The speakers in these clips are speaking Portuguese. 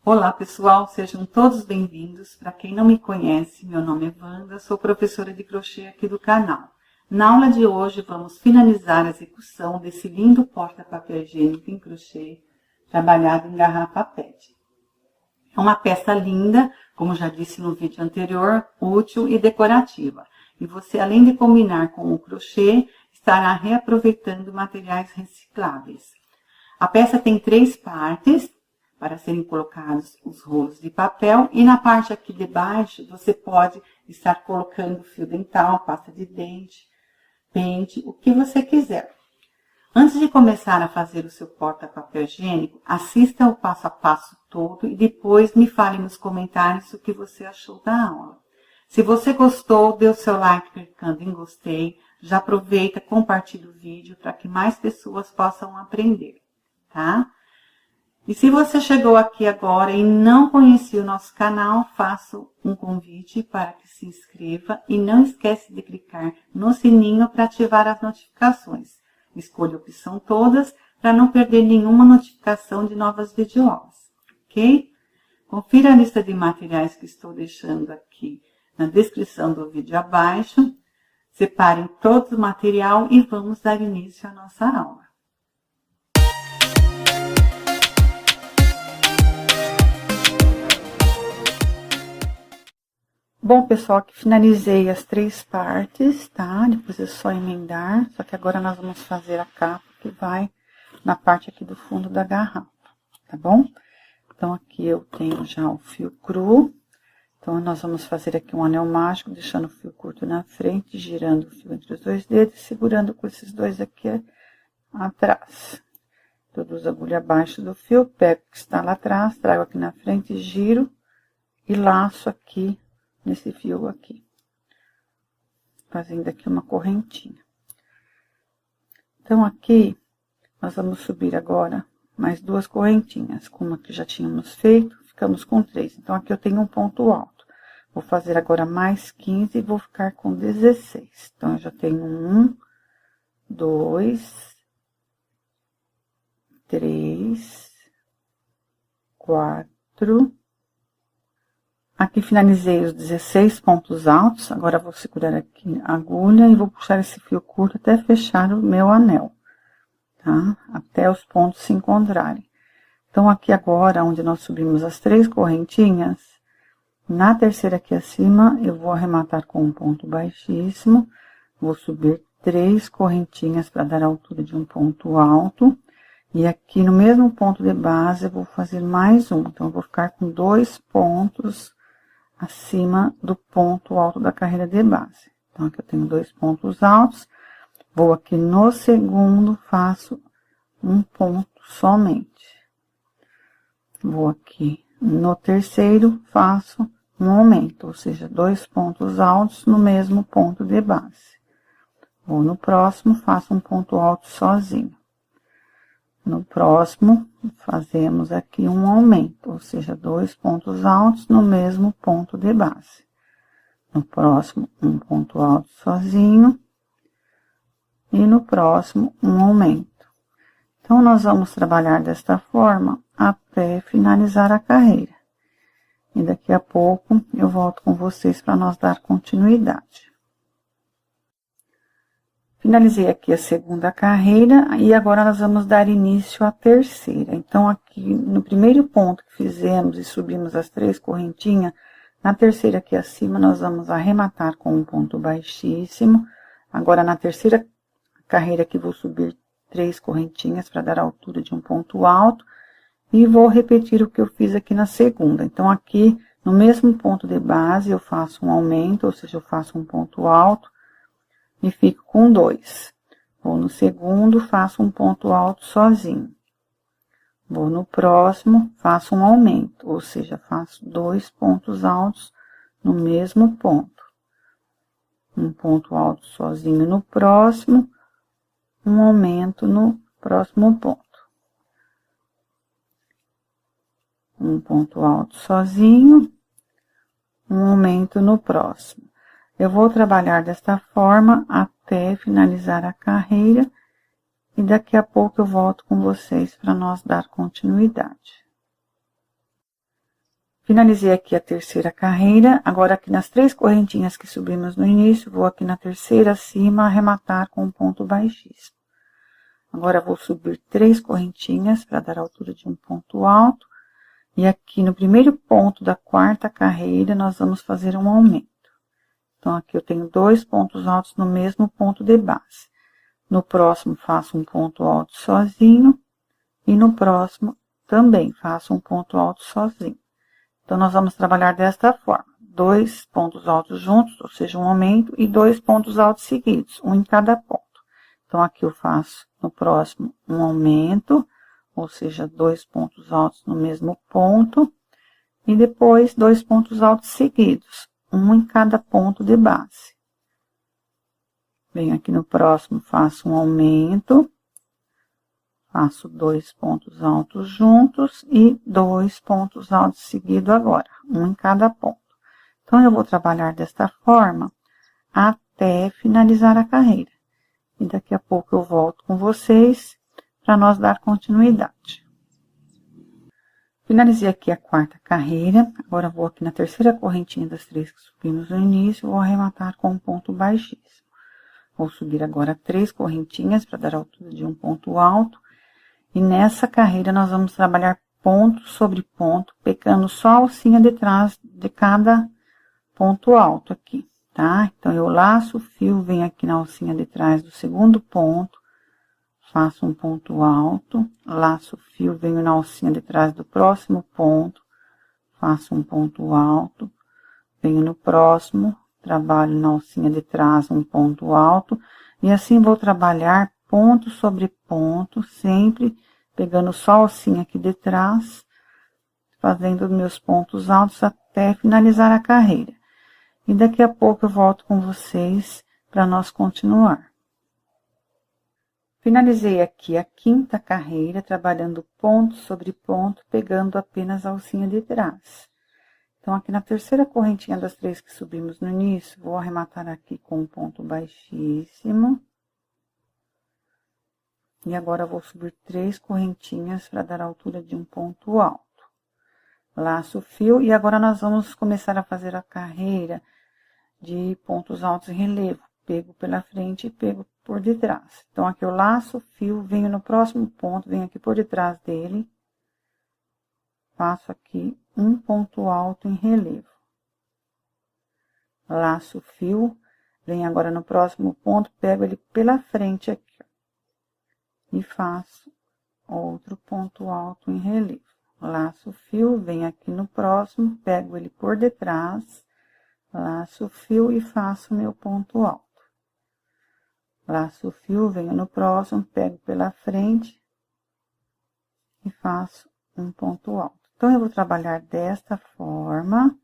Olá pessoal, sejam todos bem-vindos. Para quem não me conhece, meu nome é Wanda, sou professora de crochê aqui do canal. Na aula de hoje vamos finalizar a execução desse lindo porta-papel higiênico em crochê, trabalhado em garrafa PET. É uma peça linda, como já disse no vídeo anterior, útil e decorativa. E você, além de combinar com o crochê, estará reaproveitando materiais recicláveis. A peça tem 3 partes para serem colocados os rolos de papel. E na parte aqui de baixo, você pode estar colocando fio dental, pasta de dente, pente, o que você quiser. Antes de começar a fazer o seu porta-papel higiênico, assista o passo a passo todo e depois me fale nos comentários o que você achou da aula. Se você gostou, dê o seu like clicando em gostei. Já aproveita, compartilha o vídeo para que mais pessoas possam aprender, tá? E se você chegou aqui agora e não conhecia o nosso canal, faço um convite para que se inscreva e não esquece de clicar no sininho para ativar as notificações. Escolha a opção todas para não perder nenhuma notificação de novas videoaulas, ok? Confira a lista de materiais que estou deixando aqui na descrição do vídeo abaixo. Separem todo o material e vamos dar início à nossa aula. Bom, pessoal, aqui finalizei as 3 partes, tá? Depois é só emendar, só que agora nós vamos fazer a capa que vai na parte aqui do fundo da garrafa, tá bom? Então, aqui eu tenho já o fio cru. Então, nós vamos fazer aqui um anel mágico, deixando o fio curto na frente, girando o fio entre os 2 dedos, segurando com esses 2 aqui atrás. Introduzo a agulha abaixo do fio, pego o que está lá atrás, trago aqui na frente, giro e laço aqui nesse fio aqui, fazendo aqui uma correntinha. Então, aqui, nós vamos subir agora mais 2 correntinhas, com uma que já tínhamos feito, ficamos com 3. Então, aqui eu tenho um ponto alto. Vou fazer agora mais 15 e vou ficar com 16. Então, eu já tenho 1, 2, 3, 4... Aqui finalizei os 16 pontos altos, agora vou segurar aqui a agulha e vou puxar esse fio curto até fechar o meu anel, tá? Até os pontos se encontrarem. Então, aqui agora, onde nós subimos as 3 correntinhas, na terceira aqui acima, eu vou arrematar com um ponto baixíssimo, vou subir 3 correntinhas para dar a altura de um ponto alto. E aqui no mesmo ponto de base, eu vou fazer mais um, então eu vou ficar com 2 pontos acima do ponto alto da carreira de base. Então, aqui eu tenho 2 pontos altos, vou aqui no segundo, faço um ponto somente. Vou aqui no terceiro, faço um aumento, ou seja, 2 pontos altos no mesmo ponto de base. Vou no próximo, faço um ponto alto sozinho. No próximo, fazemos aqui um aumento, ou seja, 2 pontos altos no mesmo ponto de base. No próximo, um ponto alto sozinho. E no próximo, um aumento. Então, nós vamos trabalhar desta forma até finalizar a carreira. E daqui a pouco, eu volto com vocês para nós dar continuidade. Finalizei aqui a segunda carreira e agora nós vamos dar início à terceira. Então, aqui no primeiro ponto que fizemos e subimos as 3 correntinhas, na terceira aqui acima nós vamos arrematar com um ponto baixíssimo. Agora, na terceira carreira aqui, vou subir 3 correntinhas para dar a altura de um ponto alto e vou repetir o que eu fiz aqui na segunda. Então, aqui no mesmo ponto de base eu faço um aumento, ou seja, eu faço um ponto alto. E fico com 2. Vou no segundo, faço um ponto alto sozinho. Vou no próximo, faço um aumento, ou seja, faço 2 pontos altos no mesmo ponto. Um ponto alto sozinho no próximo, um aumento no próximo ponto. Um ponto alto sozinho, um aumento no próximo. Eu vou trabalhar desta forma até finalizar a carreira e daqui a pouco eu volto com vocês para nós dar continuidade. Finalizei aqui a terceira carreira, agora aqui nas 3 correntinhas que subimos no início, vou aqui na terceira acima, arrematar com um ponto baixíssimo. Agora vou subir 3 correntinhas para dar a altura de um ponto alto, e aqui no primeiro ponto da 4ª carreira, nós vamos fazer um aumento. Então, aqui eu tenho 2 pontos altos no mesmo ponto de base. No próximo, faço um ponto alto sozinho, e no próximo também faço um ponto alto sozinho. Então, nós vamos trabalhar desta forma. 2 pontos altos juntos, ou seja, um aumento, e 2 pontos altos seguidos, um em cada ponto. Então, aqui eu faço no próximo um aumento, ou seja, 2 pontos altos no mesmo ponto, e depois 2 pontos altos seguidos, um em cada ponto de base. Venho aqui no próximo, faço um aumento, faço 2 pontos altos juntos e 2 pontos altos seguidos agora, um em cada ponto. Então, eu vou trabalhar desta forma até finalizar a carreira. E daqui a pouco eu volto com vocês para nós dar continuidade. Finalizei aqui a 4ª carreira, agora vou aqui na terceira correntinha das 3 que subimos no início, vou arrematar com um ponto baixíssimo. Vou subir agora 3 correntinhas para dar a altura de um ponto alto. E nessa carreira, nós vamos trabalhar ponto sobre ponto, pegando só a alcinha de trás de cada ponto alto aqui, tá? Então, eu laço o fio, venho aqui na alcinha de trás do segundo ponto, faço um ponto alto, laço o fio, venho na alcinha de trás do próximo ponto, faço um ponto alto, venho no próximo, trabalho na alcinha de trás um ponto alto, e assim vou trabalhar ponto sobre ponto, sempre pegando só a alcinha aqui de trás, fazendo meus pontos altos até finalizar a carreira. E daqui a pouco eu volto com vocês para nós continuar. Finalizei aqui a 5ª carreira, trabalhando ponto sobre ponto, pegando apenas a alcinha de trás. Então, aqui na terceira correntinha das 3 que subimos no início, vou arrematar aqui com um ponto baixíssimo. E agora, vou subir 3 correntinhas para dar a altura de um ponto alto. Laço o fio e agora nós vamos começar a fazer a carreira de pontos altos em relevo. Pego pela frente e pego por detrás. Então, aqui eu laço o fio, venho no próximo ponto, venho aqui por detrás dele. Faço aqui um ponto alto em relevo. Laço o fio, venho agora no próximo ponto, pego ele pela frente aqui. E faço outro ponto alto em relevo. Laço o fio, venho aqui no próximo, pego ele por detrás, laço o fio e faço meu ponto alto. Laço o fio, venho no próximo, pego pela frente e faço um ponto alto. Então, eu vou trabalhar desta forma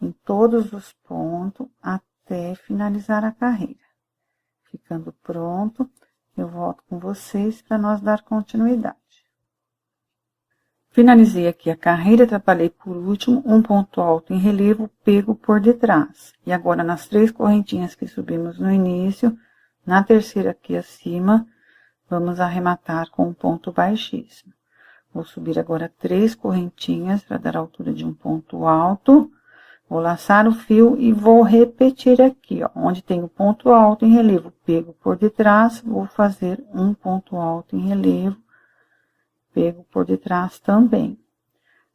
em todos os pontos até finalizar a carreira. Ficando pronto, eu volto com vocês para nós dar continuidade. Finalizei aqui a carreira, trabalhei por último um ponto alto em relevo, pego por detrás. E agora, nas 3 correntinhas que subimos no início, na terceira aqui acima, vamos arrematar com um ponto baixíssimo. Vou subir agora 3 correntinhas para dar a altura de um ponto alto. Vou laçar o fio e vou repetir aqui, ó, onde tem o ponto alto em relevo, pego por detrás, vou fazer um ponto alto em relevo, pego por detrás também.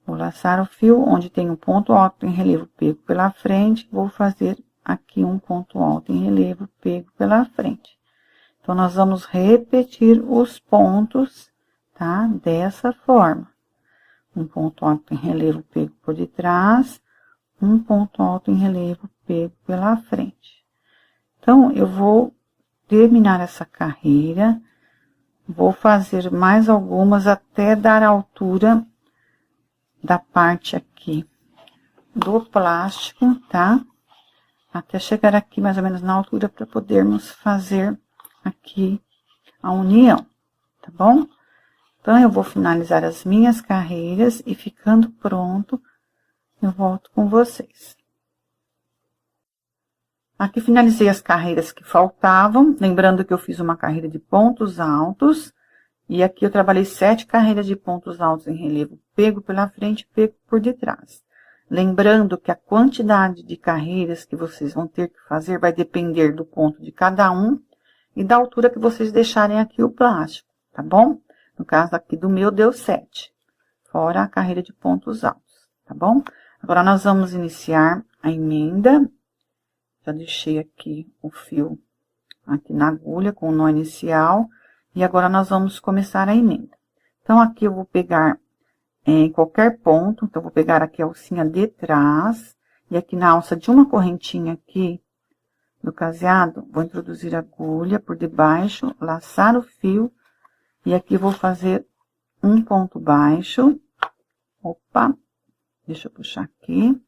Vou laçar o fio, onde tem um ponto alto em relevo, pego pela frente, vou fazer aqui um ponto alto em relevo, pego pela frente. Então, nós vamos repetir os pontos, tá? Dessa forma. Um ponto alto em relevo, pego por detrás, um ponto alto em relevo, pego pela frente. Então, eu vou terminar essa carreira, vou fazer mais algumas até dar a altura da parte aqui do plástico, tá? Até chegar aqui mais ou menos na altura para podermos fazer aqui a união, tá bom? Então, eu vou finalizar as minhas carreiras e ficando pronto, eu volto com vocês. Aqui finalizei as carreiras que faltavam, lembrando que eu fiz uma carreira de pontos altos, e aqui eu trabalhei 7 carreiras de pontos altos em relevo, pego pela frente, pego por detrás. Lembrando que a quantidade de carreiras que vocês vão ter que fazer vai depender do ponto de cada um e da altura que vocês deixarem aqui o plástico, tá bom? No caso aqui do meu, deu 7, fora a carreira de pontos altos, tá bom? Agora, nós vamos iniciar a emenda. Já deixei aqui o fio aqui na agulha com o nó inicial. E agora, nós vamos começar a emenda. Então, aqui eu vou pegar em qualquer ponto. Então, vou pegar aqui a alcinha de trás. E aqui na alça de uma correntinha aqui do caseado, vou introduzir a agulha por debaixo, laçar o fio. E aqui vou fazer um ponto baixo. Opa! Deixa eu puxar aqui.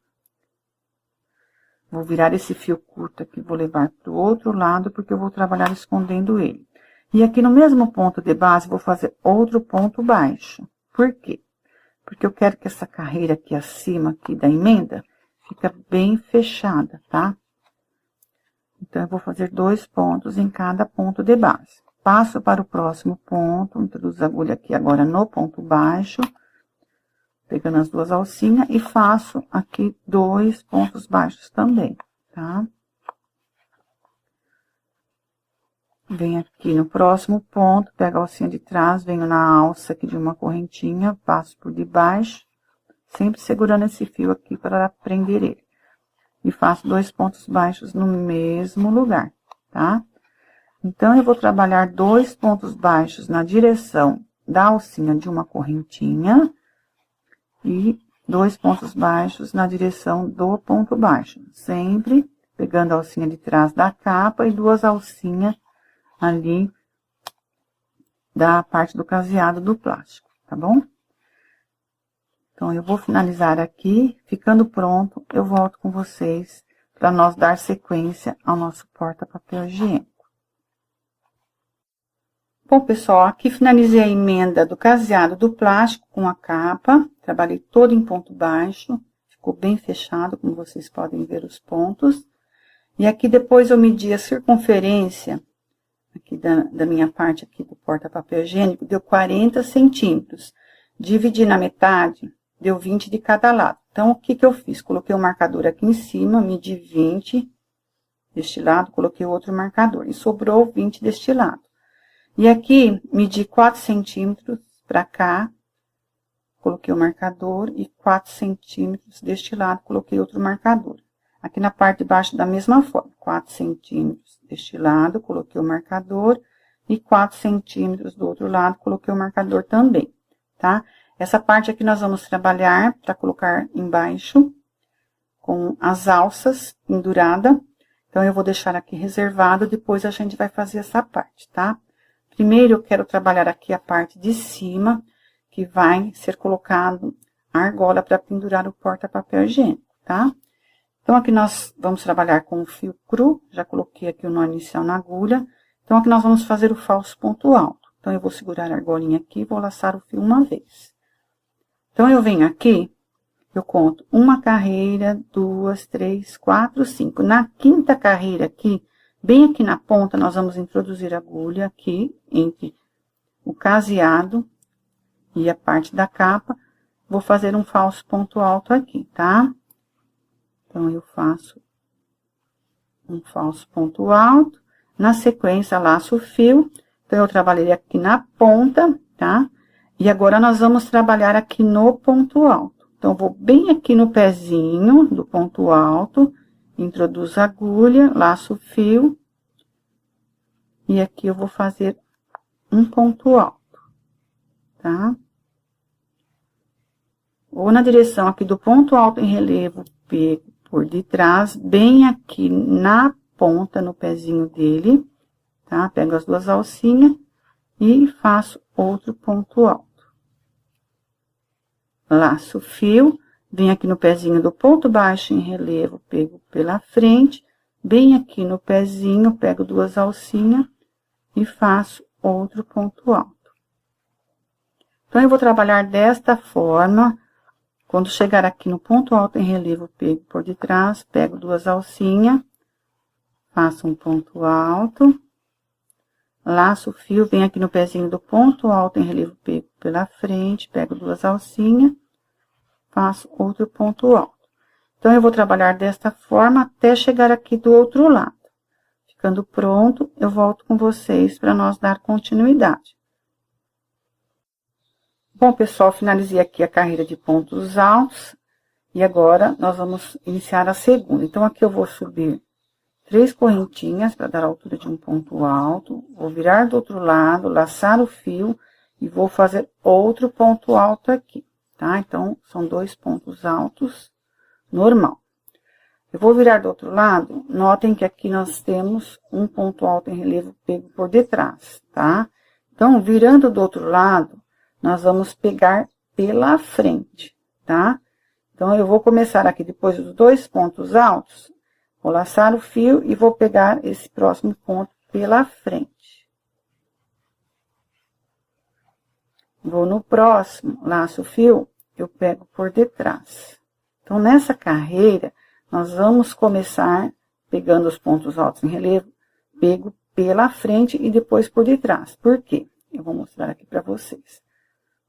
Vou virar esse fio curto aqui, vou levar para o outro lado, porque eu vou trabalhar escondendo ele. E aqui no mesmo ponto de base, vou fazer outro ponto baixo. Por quê? Porque eu quero que essa carreira aqui acima, aqui da emenda, fica bem fechada, tá? Então, eu vou fazer 2 pontos em cada ponto de base. Passo para o próximo ponto, introduzo a agulha aqui agora no ponto baixo, pegando as 2 alcinhas e faço aqui 2 pontos baixos também, tá? Venho aqui no próximo ponto, pego a alcinha de trás, venho na alça aqui de uma correntinha, passo por debaixo, sempre segurando esse fio aqui para prender ele. E faço 2 pontos baixos no mesmo lugar, tá? Então, eu vou trabalhar 2 pontos baixos na direção da alcinha de uma correntinha e 2 pontos baixos na direção do ponto baixo. Sempre pegando a alcinha de trás da capa e 2 alcinhas ali da parte do caseado do plástico, tá bom? Então, eu vou finalizar aqui, ficando pronto, eu volto com vocês para nós dar sequência ao nosso porta-papel higiênico. Bom, pessoal, aqui finalizei a emenda do caseado do plástico com a capa, trabalhei todo em ponto baixo, ficou bem fechado, como vocês podem ver os pontos. E aqui depois eu medi a circunferência aqui da minha parte aqui do porta-papel higiênico, deu 40 centímetros. Dividi na metade, deu 20 de cada lado. Então, o que que eu fiz? Coloquei o marcador aqui em cima, medi 20 deste lado, coloquei outro marcador. E sobrou 20 deste lado. E aqui, medi 4 centímetros pra cá, coloquei o marcador, e 4 centímetros deste lado, coloquei outro marcador. Aqui na parte de baixo, da mesma forma, 4 centímetros deste lado, coloquei o marcador, e 4 centímetros do outro lado, coloquei o marcador também, tá? Essa parte aqui nós vamos trabalhar para colocar embaixo, com as alças penduradas. Então, eu vou deixar aqui reservado, depois a gente vai fazer essa parte, tá? Primeiro, eu quero trabalhar aqui a parte de cima, que vai ser colocado a argola para pendurar o porta-papel higiênico, tá? Então, aqui nós vamos trabalhar com o fio cru, já coloquei aqui o nó inicial na agulha. Então, aqui nós vamos fazer o falso ponto alto. Então, eu vou segurar a argolinha aqui e vou laçar o fio uma vez. Então, eu venho aqui, eu conto uma carreira, 2, 3, 4, 5. Na quinta carreira aqui, bem aqui na ponta, nós vamos introduzir a agulha aqui, entre o caseado e a parte da capa. Vou fazer um falso ponto alto aqui, tá? Então, eu faço um falso ponto alto. Na sequência, laço o fio. Então, eu trabalhei aqui na ponta, tá? E agora, nós vamos trabalhar aqui no ponto alto. Então, vou bem aqui no pezinho do ponto alto, introduzo a agulha, laço o fio. E aqui eu vou fazer um ponto alto, tá? Ou na direção aqui do ponto alto em relevo, pego por detrás, bem aqui na ponta, no pezinho dele, tá? Pego as 2 alcinhas e faço outro ponto alto. Laço o fio, venho aqui no pezinho do ponto baixo em relevo, pego pela frente, bem aqui no pezinho, pego 2 alcinhas e faço outro ponto alto. Então, eu vou trabalhar desta forma. Quando chegar aqui no ponto alto em relevo, pego por detrás, pego 2 alcinhas, faço um ponto alto, laço o fio, venho aqui no pezinho do ponto alto em relevo, pego pela frente, pego 2 alcinhas faço outro ponto alto. Então, eu vou trabalhar desta forma até chegar aqui do outro lado. Ficando pronto, eu volto com vocês para nós dar continuidade. Bom, pessoal, finalizei aqui a carreira de pontos altos. E agora, nós vamos iniciar a segunda. Então, aqui eu vou subir 3 correntinhas para dar a altura de um ponto alto. Vou virar do outro lado, laçar o fio e vou fazer outro ponto alto aqui, tá? Então, são 2 pontos altos, normal. Eu vou virar do outro lado, notem que aqui nós temos um ponto alto em relevo pego por detrás, tá? Então, virando do outro lado, nós vamos pegar pela frente, tá? Então, eu vou começar aqui, depois dos 2 pontos altos, vou laçar o fio e vou pegar esse próximo ponto pela frente. Vou no próximo, laço o fio, eu pego por detrás. Então, nessa carreira, nós vamos começar pegando os pontos altos em relevo, pego pela frente e depois por detrás. Por quê? Eu vou mostrar aqui para vocês.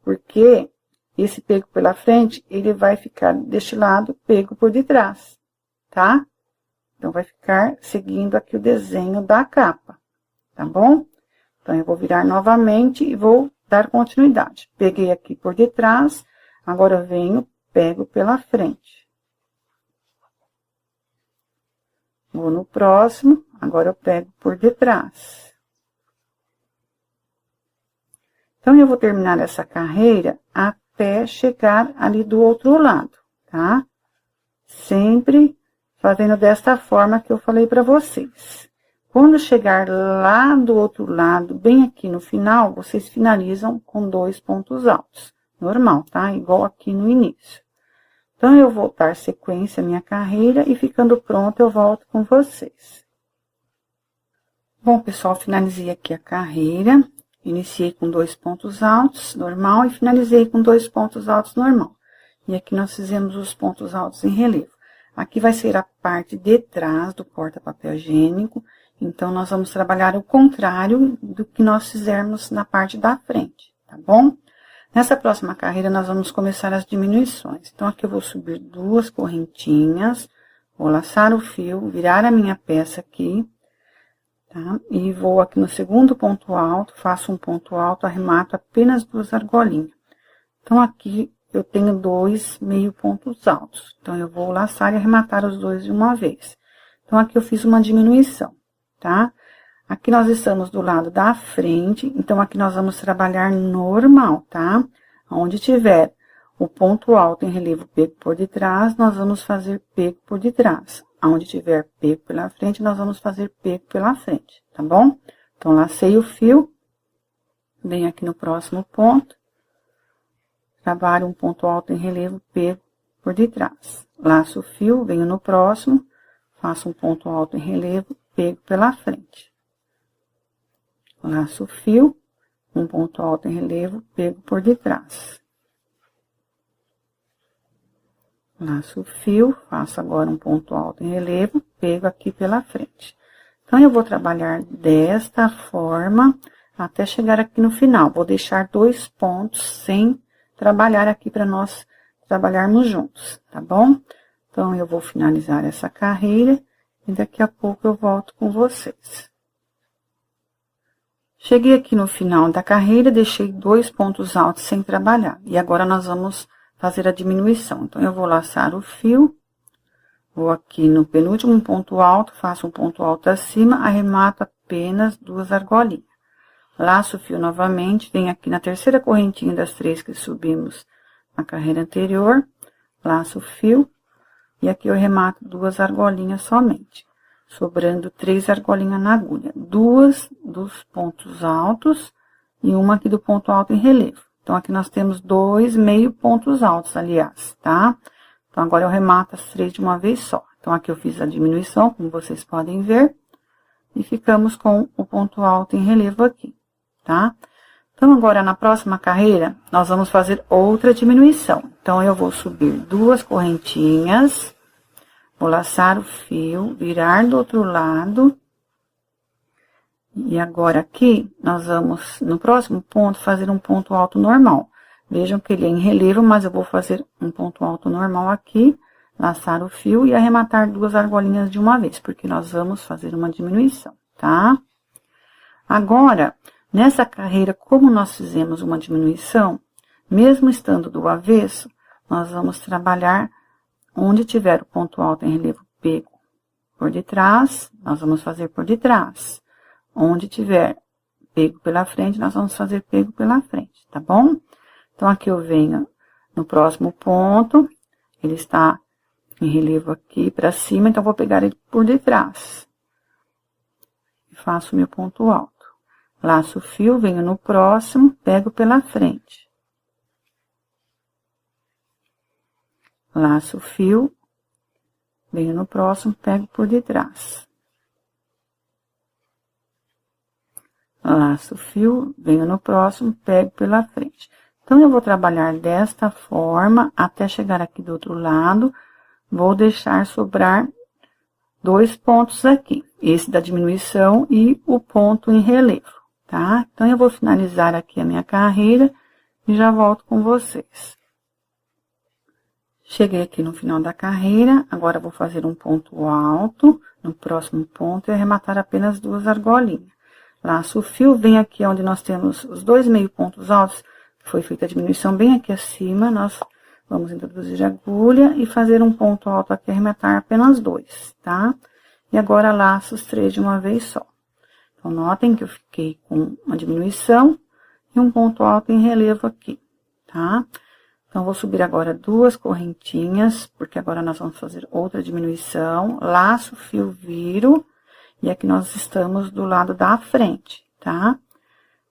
Porque esse pego pela frente, ele vai ficar deste lado, pego por detrás, tá? Então, vai ficar seguindo aqui o desenho da capa, tá bom? Então, eu vou virar novamente e vou dar continuidade. Peguei aqui por detrás, agora eu venho, pego pela frente. Vou no próximo, agora eu pego por detrás. Então, eu vou terminar essa carreira até chegar ali do outro lado, tá? Sempre fazendo desta forma que eu falei para vocês. Quando chegar lá do outro lado, bem aqui no final, vocês finalizam com 2 pontos altos. Normal, tá? Igual aqui no início. Então, eu vou dar sequência à minha carreira e ficando pronto, eu volto com vocês. Bom, pessoal, finalizei aqui a carreira. Iniciei com 2 pontos altos, normal, e finalizei com 2 pontos altos, normal. E aqui nós fizemos os pontos altos em relevo. Aqui vai ser a parte de trás do porta-papel higiênico. Então, nós vamos trabalhar o contrário do que nós fizermos na parte da frente, tá bom? Nessa próxima carreira, nós vamos começar as diminuições. Então, aqui eu vou subir 2 correntinhas, vou laçar o fio, virar a minha peça aqui, tá? E vou aqui no segundo ponto alto, faço um ponto alto, arremato apenas 2 argolinhas. Então, aqui eu tenho 2 meio pontos altos. Então, eu vou laçar e arrematar os 2 de uma vez. Então, aqui eu fiz uma diminuição, tá? Aqui nós estamos do lado da frente, então aqui nós vamos trabalhar normal, tá? Onde tiver o ponto alto em relevo pego por detrás, nós vamos fazer pego por detrás. Onde tiver pego pela frente, nós vamos fazer pego pela frente, tá bom? Então, lacei o fio, venho aqui no próximo ponto, trabalho um ponto alto em relevo pego por detrás. Laço o fio, venho no próximo, faço um ponto alto em relevo pego pela frente. Laço o fio, um ponto alto em relevo, pego por detrás. Laço o fio, faço agora um ponto alto em relevo, pego aqui pela frente. Então, eu vou trabalhar desta forma até chegar aqui no final. Vou deixar 2 pontos sem trabalhar aqui para nós trabalharmos juntos, tá bom? Então, eu vou finalizar essa carreira e daqui a pouco eu volto com vocês. Cheguei aqui no final da carreira, deixei 2 pontos altos sem trabalhar. E agora, nós vamos fazer a diminuição. Então, eu vou laçar o fio, vou aqui no penúltimo ponto alto, faço um ponto alto acima, arremato apenas 2 argolinhas. Laço o fio novamente, venho aqui na terceira correntinha das 3 que subimos na carreira anterior, laço o fio, e aqui eu arremato 2 argolinhas somente. Sobrando 3 argolinhas na agulha, 2 dos pontos altos e uma aqui do ponto alto em relevo. Então, aqui nós temos 2 meio pontos altos, aliás, tá? Então, agora eu remato as 3 de uma vez só. Então, aqui eu fiz a diminuição, como vocês podem ver, e ficamos com o ponto alto em relevo aqui, tá? Então, agora, na próxima carreira, nós vamos fazer outra diminuição. Então, eu vou subir 2 correntinhas, vou laçar o fio, virar do outro lado. E agora aqui, nós vamos, no próximo ponto, fazer um ponto alto normal. Vejam que ele é em relevo, mas eu vou fazer um ponto alto normal aqui, laçar o fio e arrematar 2 argolinhas de uma vez, porque nós vamos fazer uma diminuição, tá? Agora, nessa carreira, como nós fizemos uma diminuição, mesmo estando do avesso, nós vamos trabalhar onde tiver o ponto alto em relevo pego por detrás, nós vamos fazer por detrás. Onde tiver pego pela frente, nós vamos fazer pego pela frente, tá bom? Então, aqui eu venho no próximo ponto, ele está em relevo aqui para cima, então, vou pegar ele por detrás. E faço meu ponto alto. Laço o fio, venho no próximo, pego pela frente. Laço o fio, venho no próximo, pego por detrás. Laço o fio, venho no próximo, pego pela frente. Então, eu vou trabalhar desta forma, até chegar aqui do outro lado, vou deixar sobrar 2 pontos aqui. Esse da diminuição e o ponto em relevo, tá? Então, eu vou finalizar aqui a minha carreira e já volto com vocês. Cheguei aqui no final da carreira, agora vou fazer um ponto alto no próximo ponto e arrematar apenas 2 argolinhas. Laço o fio, vem aqui onde nós temos os 2 meio pontos altos, que foi feita a diminuição bem aqui acima, nós vamos introduzir a agulha e fazer um ponto alto aqui, arrematar apenas 2, tá? E agora laço os 3 de uma vez só. Então, notem que eu fiquei com uma diminuição e um ponto alto em relevo aqui, tá? Então, vou subir agora 2 correntinhas, porque agora nós vamos fazer outra diminuição. Laço o fio, viro, e aqui nós estamos do lado da frente, tá?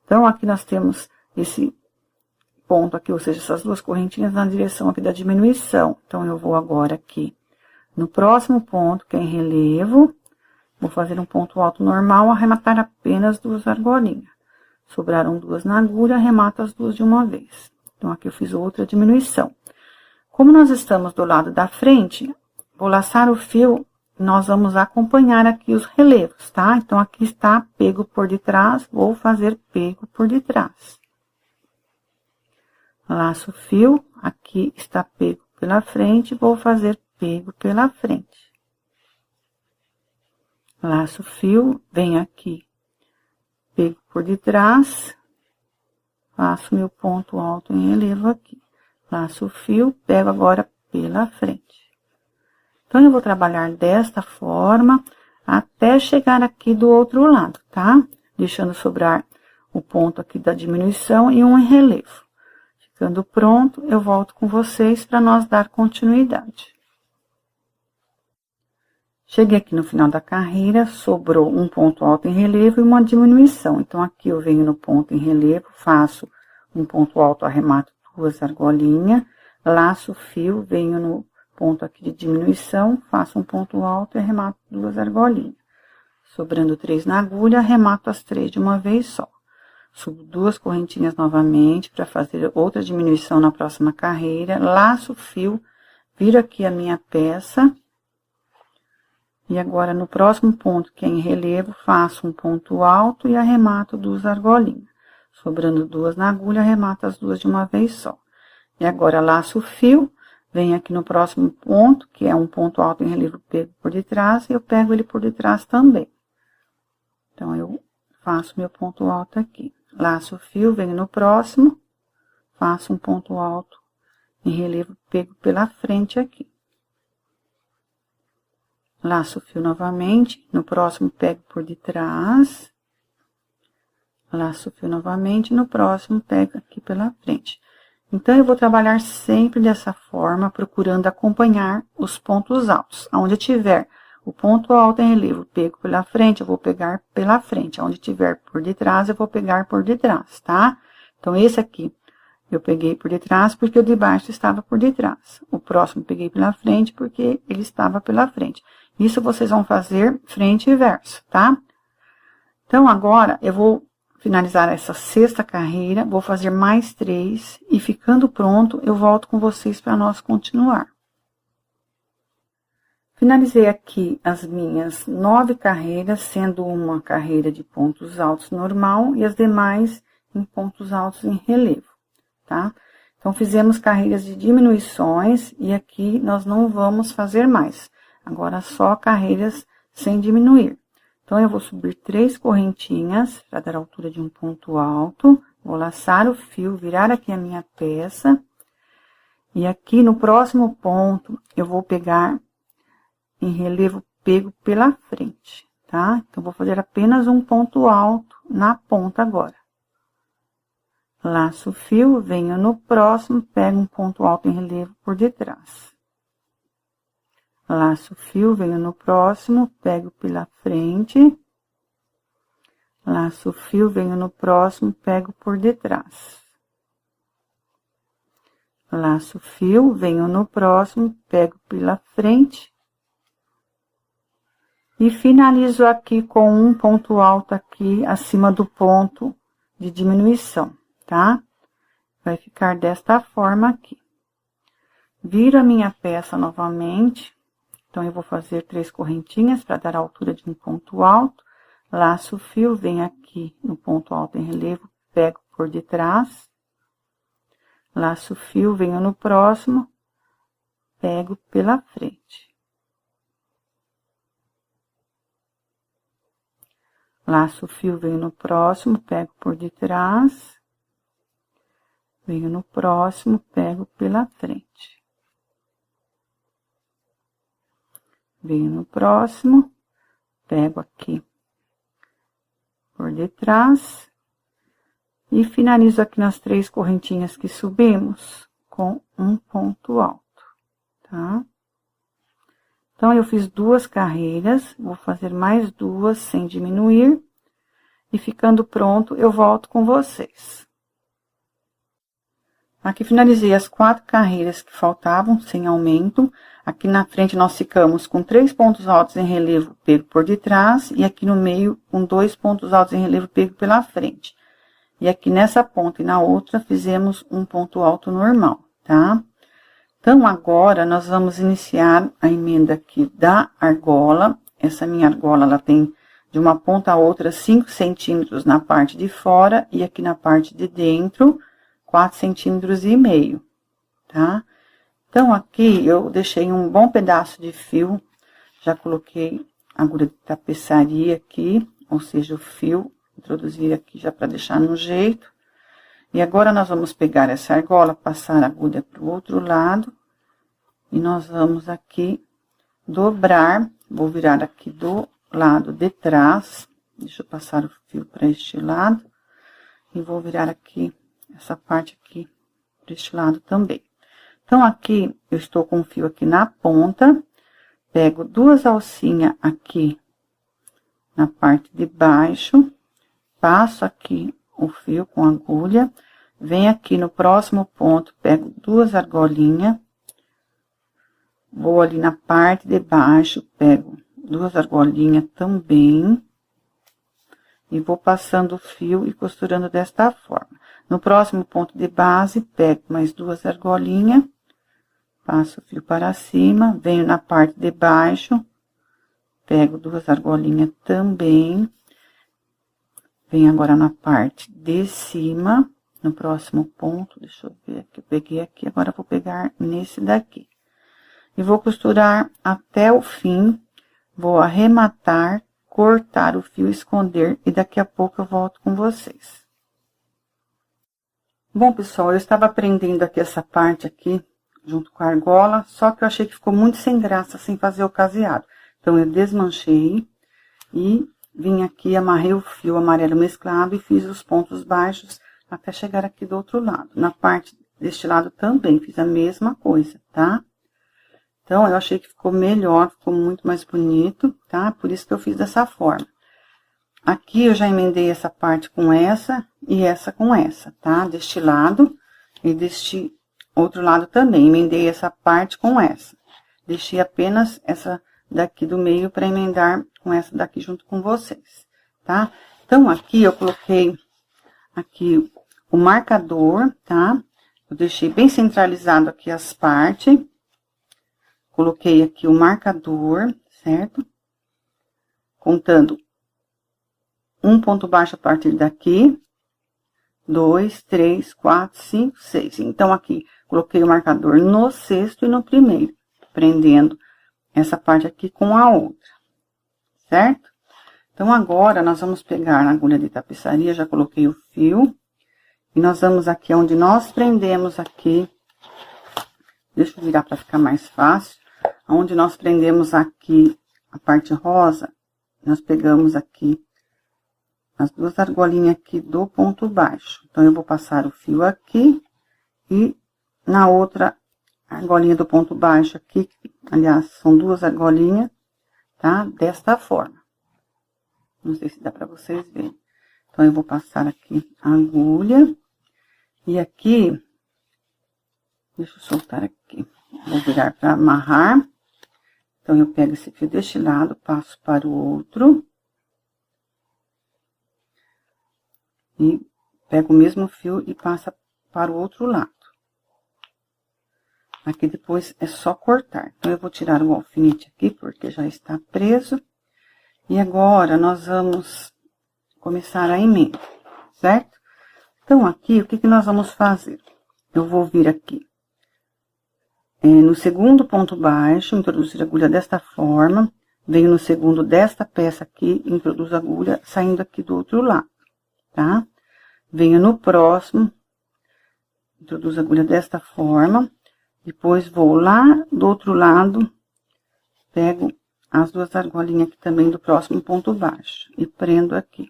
Então, aqui nós temos esse ponto aqui, ou seja, essas 2 correntinhas na direção aqui da diminuição. Então, eu vou agora aqui no próximo ponto, que é em relevo, vou fazer um ponto alto normal, arrematar apenas 2 argolinhas. Sobraram 2 na agulha, arremato as 2 de uma vez. Então, aqui eu fiz outra diminuição. Como nós estamos do lado da frente, vou laçar o fio, nós vamos acompanhar aqui os relevos, tá? Então, aqui está pego por detrás, vou fazer pego por detrás. Laço o fio, aqui está pego pela frente, vou fazer pego pela frente. Laço o fio, venho aqui, pego por detrás, faço meu ponto alto em relevo aqui. Laço o fio, pego agora pela frente. Então, eu vou trabalhar desta forma, até chegar aqui do outro lado, tá? Deixando sobrar o ponto aqui da diminuição e um em relevo. Ficando pronto, eu volto com vocês para nós dar continuidade. Cheguei aqui no final da carreira, sobrou um ponto alto em relevo e uma diminuição. Então, aqui eu venho no ponto em relevo, faço um ponto alto, arremato 2 argolinhas, laço o fio, venho no ponto aqui de diminuição, faço um ponto alto e arremato 2 argolinhas. Sobrando 3 na agulha, arremato as 3 de uma vez só. Subo 2 correntinhas novamente para fazer outra diminuição na próxima carreira, laço o fio, viro aqui a minha peça. E agora, no próximo ponto, que é em relevo, faço um ponto alto e arremato 2 argolinhas. Sobrando 2 na agulha, arremato as 2 de uma vez só. E agora, laço o fio, venho aqui no próximo ponto, que é um ponto alto em relevo pego por detrás, e eu pego ele por detrás também. Então, eu faço meu ponto alto aqui. Laço o fio, venho no próximo, faço um ponto alto em relevo pego pela frente aqui. Laço o fio novamente, no próximo pego por detrás. Laço o fio novamente, no próximo pego aqui pela frente. Então, eu vou trabalhar sempre dessa forma, procurando acompanhar os pontos altos. Onde tiver o ponto alto em relevo pego pela frente, eu vou pegar pela frente. Onde tiver por detrás, eu vou pegar por detrás, tá? Então, esse aqui eu peguei por detrás porque o de baixo estava por detrás. O próximo peguei pela frente porque ele estava pela frente. Isso vocês vão fazer frente e verso, tá? Então, agora, eu vou finalizar essa 6ª carreira, vou fazer mais 3 e ficando pronto, eu volto com vocês para nós continuar. Finalizei aqui as minhas 9 carreiras, sendo uma carreira de pontos altos normal e as demais em pontos altos em relevo, tá? Então, fizemos carreiras de diminuições e aqui nós não vamos fazer mais. Agora, só carreiras sem diminuir. Então, eu vou subir 3 correntinhas para dar a altura de um ponto alto. Vou laçar o fio, virar aqui a minha peça. E aqui no próximo ponto, eu vou pegar em relevo pego pela frente, tá? Então, vou fazer apenas um ponto alto na ponta agora. Laço o fio, venho no próximo, pego um ponto alto em relevo por detrás. Laço o fio, venho no próximo, pego pela frente. Laço o fio, venho no próximo, pego por detrás. Laço o fio, venho no próximo, pego pela frente. E finalizo aqui com um ponto alto aqui acima do ponto de diminuição, tá? Vai ficar desta forma aqui. Viro a minha peça novamente. Então, eu vou fazer 3 correntinhas para dar a altura de um ponto alto. Laço o fio, venho aqui no ponto alto em relevo, pego por detrás. Laço o fio, venho no próximo, pego pela frente. Laço o fio, venho no próximo, pego por detrás. Venho no próximo, pego pela frente. Venho no próximo, pego aqui por detrás e finalizo aqui nas 3 correntinhas que subimos com um ponto alto, tá? Então, eu fiz 2 carreiras, vou fazer mais 2 sem diminuir e ficando pronto, eu volto com vocês. Aqui finalizei as 4 carreiras que faltavam, sem aumento. Aqui na frente nós ficamos com 3 pontos altos em relevo pego por detrás. E aqui no meio com 2 pontos altos em relevo pego pela frente. E aqui nessa ponta e na outra fizemos um ponto alto normal, tá? Então, agora nós vamos iniciar a emenda aqui da argola. Essa minha argola, ela tem de uma ponta a outra 5 centímetros na parte de fora. E aqui na parte de dentro, 4,5 centímetros, tá? Então, aqui eu deixei um bom pedaço de fio, já coloquei a agulha de tapeçaria aqui, ou seja, o fio, introduzir aqui já para deixar no jeito. E agora, nós vamos pegar essa argola, passar a agulha para o outro lado, e nós vamos aqui dobrar, vou virar aqui do lado de trás, deixa eu passar o fio para este lado, e vou virar aqui essa parte aqui, para este lado também. Então, aqui, eu estou com o fio aqui na ponta, pego 2 alcinhas aqui na parte de baixo, passo aqui o fio com a agulha, venho aqui no próximo ponto, pego 2 argolinhas, vou ali na parte de baixo, pego 2 argolinhas também, e vou passando o fio e costurando desta forma. No próximo ponto de base, pego mais 2 argolinhas, passo o fio para cima, venho na parte de baixo, pego 2 argolinhas também, venho agora na parte de cima, no próximo ponto, deixa eu ver aqui, eu peguei aqui, agora vou pegar nesse daqui. E vou costurar até o fim, vou arrematar, cortar o fio, esconder, e daqui a pouco eu volto com vocês. Bom, pessoal, eu estava prendendo aqui essa parte aqui, junto com a argola, só que eu achei que ficou muito sem graça, sem fazer o caseado. Então, eu desmanchei e vim aqui, amarrei o fio amarelo mesclado e fiz os pontos baixos até chegar aqui do outro lado. Na parte deste lado também fiz a mesma coisa, tá? Então, eu achei que ficou melhor, ficou muito mais bonito, tá? Por isso que eu fiz dessa forma. Aqui, eu já emendei essa parte com essa e essa com essa, tá? Deste lado e deste outro lado também. Emendei essa parte com essa. Deixei apenas essa daqui do meio para emendar com essa daqui junto com vocês, tá? Então, aqui eu coloquei aqui o marcador, tá? Eu deixei bem centralizado aqui as partes. Coloquei aqui o marcador, certo? Contando um ponto baixo a partir daqui, 2, 3, 4, 5, 6. Então, aqui, coloquei o marcador no sexto e no primeiro, prendendo essa parte aqui com a outra, certo? Então, agora, nós vamos pegar na agulha de tapeçaria, já coloquei o fio, e nós vamos aqui onde nós prendemos aqui, deixa eu virar para ficar mais fácil, onde nós prendemos aqui a parte rosa, nós pegamos aqui as duas argolinhas aqui do ponto baixo. Então, eu vou passar o fio aqui e na outra argolinha do ponto baixo aqui, aliás, são duas argolinhas, tá? Desta forma. Não sei se dá pra vocês verem. Então, eu vou passar aqui a agulha e aqui, deixa eu soltar aqui, vou virar pra amarrar. Então, eu pego esse fio deste lado, passo para o outro. E pego o mesmo fio e passa para o outro lado. Aqui depois é só cortar. Então, eu vou tirar o alfinete aqui, porque já está preso. E agora, nós vamos começar a emenda, certo? Então, aqui, o que nós vamos fazer? Eu vou vir aqui. No segundo ponto baixo, introduzir a agulha desta forma. Venho no segundo desta peça aqui, introduzo a agulha saindo aqui do outro lado. Tá? Venho no próximo, introduzo a agulha desta forma, depois vou lá do outro lado, pego as duas argolinhas aqui também do próximo ponto baixo e prendo aqui.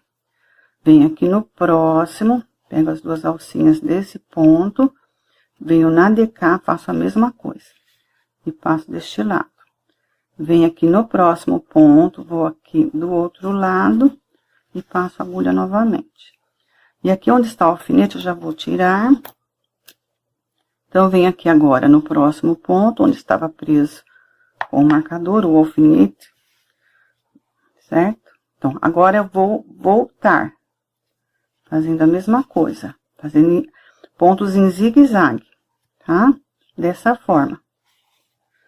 Venho aqui no próximo, pego as duas alcinhas desse ponto, venho na de cá, faço a mesma coisa e passo deste lado. Venho aqui no próximo ponto, vou aqui do outro lado e passo a agulha novamente. E aqui onde está o alfinete, eu já vou tirar. Então, eu venho aqui agora no próximo ponto, onde estava preso com o marcador, o alfinete, certo? Então, agora eu vou voltar, fazendo a mesma coisa, fazendo pontos em zigue-zague, tá? Dessa forma,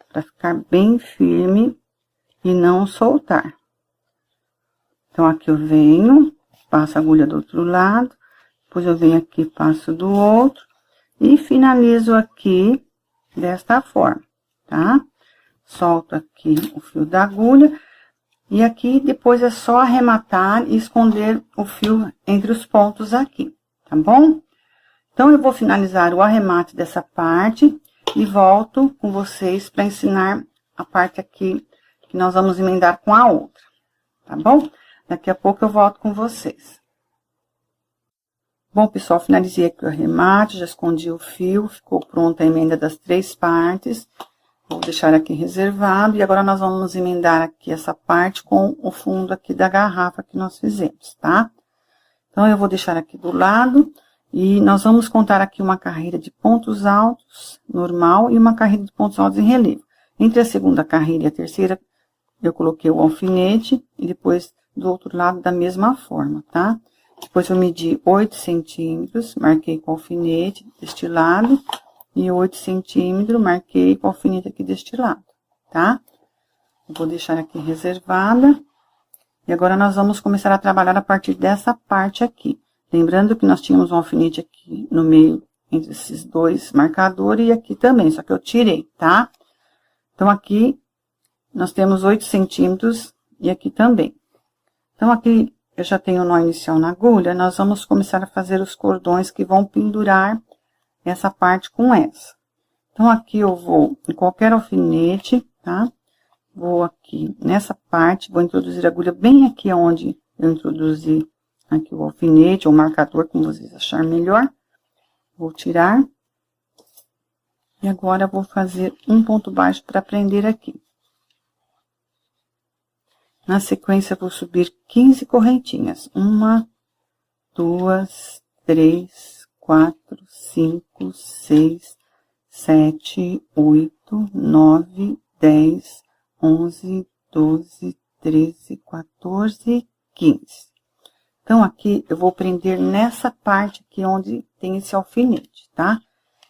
para ficar bem firme e não soltar. Então, aqui eu venho, passo a agulha do outro lado, depois eu venho aqui, passo do outro, e finalizo aqui desta forma, tá? Solto aqui o fio da agulha, e aqui depois é só arrematar e esconder o fio entre os pontos aqui, tá bom? Então, eu vou finalizar o arremate dessa parte e volto com vocês para ensinar a parte aqui que nós vamos emendar com a outra, tá bom? Daqui a pouco eu volto com vocês. Bom, pessoal, finalizei aqui o arremate, já escondi o fio, ficou pronta a emenda das 3 partes. Vou deixar aqui reservado e agora nós vamos emendar aqui essa parte com o fundo aqui da garrafa que nós fizemos, tá? Então, eu vou deixar aqui do lado e nós vamos contar aqui uma carreira de pontos altos, normal, e uma carreira de pontos altos em relevo. Entre a segunda carreira e a terceira, eu coloquei o alfinete e depois do outro lado da mesma forma, tá? Depois eu medi 8 centímetros, marquei com o alfinete deste lado, e 8 centímetros, marquei com o alfinete aqui deste lado, tá? Eu vou deixar aqui reservada, e agora nós vamos começar a trabalhar a partir dessa parte aqui. Lembrando que nós tínhamos um alfinete aqui no meio, entre esses dois marcadores, e aqui também, só que eu tirei, tá? Então, aqui, nós temos 8 centímetros, e aqui também. Então, aqui, eu já tenho o nó inicial na agulha, nós vamos começar a fazer os cordões que vão pendurar essa parte com essa. Então, aqui eu vou, em qualquer alfinete, tá? Vou aqui nessa parte, vou introduzir a agulha bem aqui onde eu introduzi aqui o alfinete, ou marcador, como vocês acharem melhor. Vou tirar. E agora, eu vou fazer um ponto baixo para prender aqui. Na sequência, eu vou subir 15 correntinhas. 1, 2, 3, 4, 5, 6, 7, 8, 9, 10, 11, 12, 13, 14, 15. Então, aqui, eu vou prender nessa parte aqui onde tem esse alfinete, tá?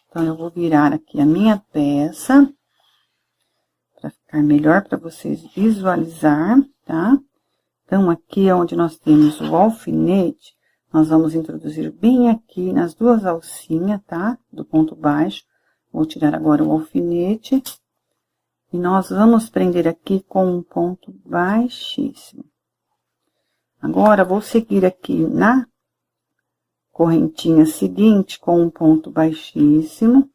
Então, eu vou virar aqui a minha peça, para ficar melhor para vocês visualizar, tá? Então, aqui onde nós temos o alfinete, Nós vamos introduzir bem aqui nas duas alcinhas, tá? Do ponto baixo. Vou tirar agora o alfinete. E nós vamos prender aqui com um ponto baixíssimo. Agora, vou seguir aqui na correntinha seguinte com um ponto baixíssimo.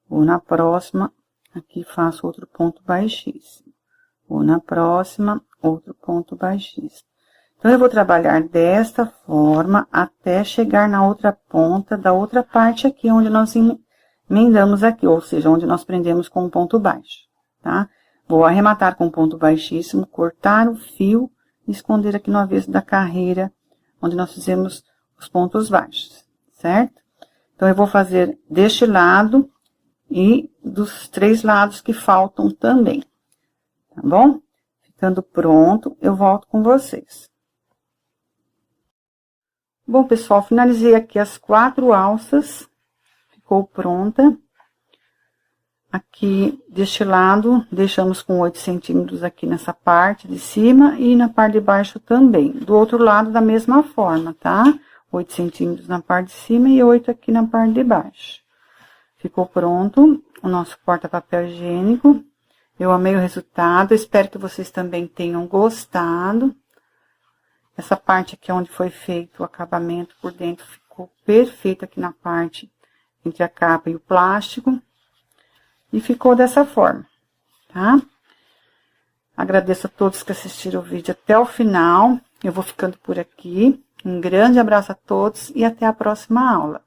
Vou na próxima, aqui faço outro ponto baixíssimo. Vou na próxima, outro ponto baixíssimo. Então, eu vou trabalhar desta forma até chegar na outra ponta da outra parte aqui, onde nós emendamos aqui, ou seja, onde nós prendemos com um ponto baixo, tá? Vou arrematar com um ponto baixíssimo, cortar o fio e esconder aqui no avesso da carreira, onde nós fizemos os pontos baixos, certo? Então, eu vou fazer deste lado e dos 3 lados que faltam também, tá bom? Ficando pronto, eu volto com vocês. Bom, pessoal, finalizei aqui as 4 alças. Ficou pronta. Aqui, deste lado, deixamos com 8 centímetros aqui nessa parte de cima e na parte de baixo também. Do outro lado, da mesma forma, tá? 8 centímetros na parte de cima e 8 aqui na parte de baixo. Ficou pronto o nosso porta-papel higiênico. Eu amei o resultado, espero que vocês também tenham gostado. Essa parte aqui onde foi feito o acabamento por dentro ficou perfeito aqui na parte entre a capa e o plástico. E ficou dessa forma, tá? Agradeço a todos que assistiram o vídeo até o final. Eu vou ficando por aqui. Um grande abraço a todos e até a próxima aula.